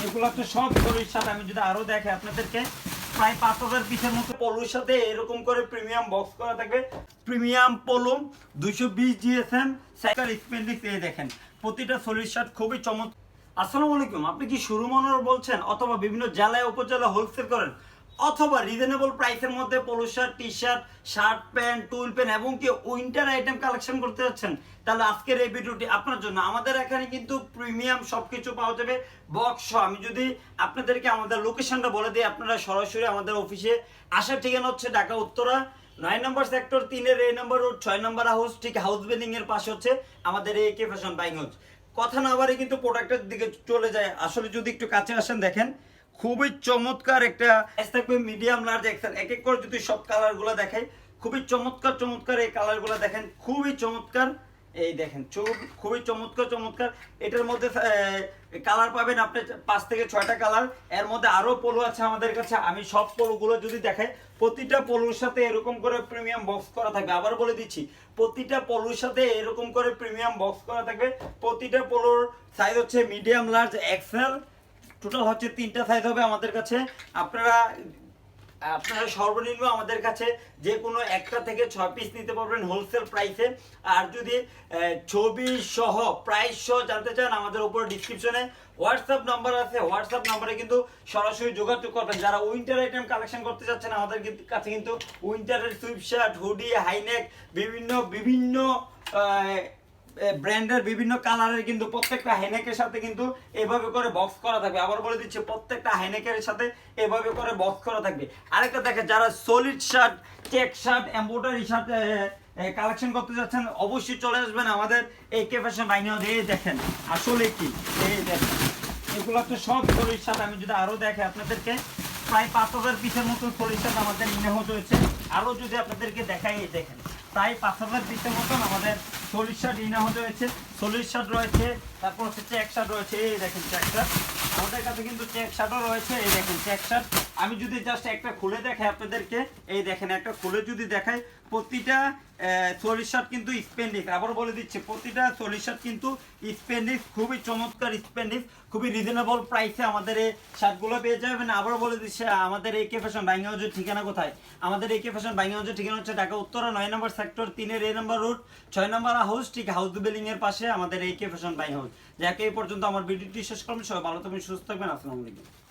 এগুলো তো সব পলুর সাথে আমি যদি আরো দেখে আপনাদেরকে প্রায় 5000 পিসের মতো পলুর সাথে এরকম করে প্রিমিয়াম বক্স করা থাকবে। প্রিমিয়াম পলো 220 জিএসএম সাইকেল স্পেন্ডিক্স এই দেখেন প্রতিটা সলিড শার্ট খুবই চমৎকার। আসসালামু আলাইকুম, আপনি কি শোরুম ওনার বলছেন অথবা বিভিন্ন জেলায় উপজেলা হোলসেল করেন অথবা রিজনেবল প্রাইসের মধ্যে polo shirt, T shirt, shirt pant, টুল প্যান্ট এবং কি উইন্টার আইটেম কালেকশন করতে যাচ্ছেন, তাহলে আজকের এই ভিডিওটি আপনার জন্য। আমাদের এখানে কিন্তু প্রিমিয়াম সবকিছু পাওয়া যাবে বক্স। আমি যদি আপনাদেরকে আমাদের লোকেশনটা বলে দিই, আপনারা সরাসরি আমাদের অফিসে আসার ঠিকানা হচ্ছে ঢাকা উত্তরা 9 নম্বর সেক্টর 3-এর এই নম্বর রোড 6 নম্বর হাউস, ঠিক হাউস বিল্ডিং এর পাশে হচ্ছে আমাদের এই কে ফ্যাশন বাইং হাউস। কথা না বাড়ি কিন্তু প্রোডাক্টের দিকে চলে যায়। আসলে যদি একটু কাছে আসেন দেখেন খুবই চমৎকার একটা থাকবে মিডিয়াম লার্জ এক্সেল। এক এক করে যদি সব কালারগুলো দেখাই, খুবই চমৎকার চমৎকার এই কালারগুলো দেখেন, খুবই চমৎকার। এই দেখেন খুবই চমৎকার চমৎকার। এটার মধ্যে কালার পাবেন আপনি 5 থেকে 6টা কালার। এর মধ্যে আরো পোলো আছে আমাদের কাছে। আমি সব পোলোগুলো যদি দেখাই, প্রতিটা পোলোর সাথে এরকম করে প্রিমিয়াম বক্স করা থাকবে। আবার বলে দিচ্ছি, প্রতিটা পোলোর সাথে এরকম করে প্রিমিয়াম বক্স করা থাকবে। প্রতিটা পোলোর সাইজ হচ্ছে মিডিয়াম লার্জ এক্সেল। টোটাল হচ্ছে 3টা সাইজ হবে আমাদের কাছে। আপনারা সর্বনিম্ন আমাদের কাছে যে কোনো একটা থেকে 6 পিস নিতে পারবেন হোলসেল প্রাইসে। আর যদি ছবি সহ প্রাইস সহ জানতে চান, আমাদের উপর ডিসক্রিপশনে হোয়াটসঅ্যাপ নাম্বার আছে। হোয়াটসঅ্যাপ নাম্বারে কিন্তু সরাসরি যোগাযোগ করবেন। যারা উইন্টার আইটেম কালেকশন করতে যাচ্ছেন, আমাদের কাছে কিন্তু উইন্টারের সুইপ শার্ট, হুডি, হাইনেক, বিভিন্ন বিভিন্ন ব্র্যান্ডের বিভিন্ন কালারের কিন্তু প্রত্যেকটা হাইনেকের সাথে কিন্তু এভাবে করে বক্স করা থাকবে। আবার বলে দিচ্ছি, প্রত্যেকটা হাইনেকের সাথে এভাবে করে বক্স করা থাকবে। আরেকটা দেখে, যারা solid shirt, check shirt, embroidery shirt collection করতে যাচ্ছেন, অবশ্যই চলে আসবেন আমাদের এই কে ফ্যাশন বাইং হাউসে। এই দেখেন আসলে কি, এই দেখেন এগুলো তো সব সলিড শার্ট। আমি যদি আরো দেখে আপনাদেরকে প্রায় 5000 পিসের মতো সলিড শার্ট আমাদের ইনহাউস রয়েছে। আরো যদি আপনাদেরকে দেখাই, এই দেখেন প্রায় 5000 পিসের মতন আমাদের সলিড শার্ট ইনহাউস রয়েছে। সলিড শার্ট রয়েছে, তারপর হচ্ছে চেক শার্ট রয়েছে। এই দেখেন চেক শার্ট আমাদের কাছে কিন্তু চেক শার্টও রয়েছে। এই দেখেন চেক শার্ট। আমি যদি জাস্ট একটা খুলে দেখাই আপনাদেরকে, এই দেখেন একটা খুলে যদি দেখাই, প্রতিটা সলিড শার্ট কিন্তু স্পেন্ডিক্স। আবার বলে দিচ্ছি, প্রতিটা সলিড শার্ট কিন্তু স্পেন্ডিক্স, খুবই চমৎকার স্পেন্ডিক্স, খুবই রিজনেবল প্রাইসে আমাদের এই শার্টগুলো পেয়ে যাবেন। আবার বলে দিচ্ছি, আমাদের এই কে ফ্যাশন বাইং হাউসের ঠিকানা কোথায়। আমাদের এই কে ফ্যাশন বাইং হাউসের ঠিকানা হচ্ছে ঢাকা উত্তরা 9 নম্বর সেক্টর 3-এর এই নম্বর রোড 6 নম্বর হাউস, ঠিক হাউস বিল্ডিং এর পাশে আমাদের এই কে ফ্যাশন বাইং হাউস। যাকে এই পর্যন্ত আমার ভিডিওটি শেষ করবেন। সবাই ভালো থাকবেন, সুস্থ থাকবেন। আসসালামু আলাইকুম।